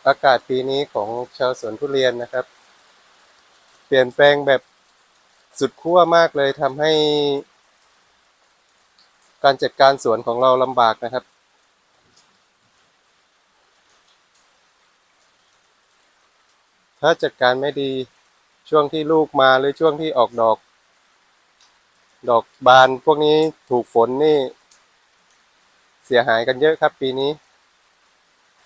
อากาศปีนี้ของชาวสวนทุเรียนนะครับเปลี่ยนแปลงแบบสุดขั้วมากเลยทำให้การจัดการสวนของเราลำบากนะครับถ้าจัดการไม่ดีช่วงที่ลูกมาหรือช่วงที่ออกดอกบานพวกนี้ถูกฝนนี่เสียหายกันเยอะครับปีนี้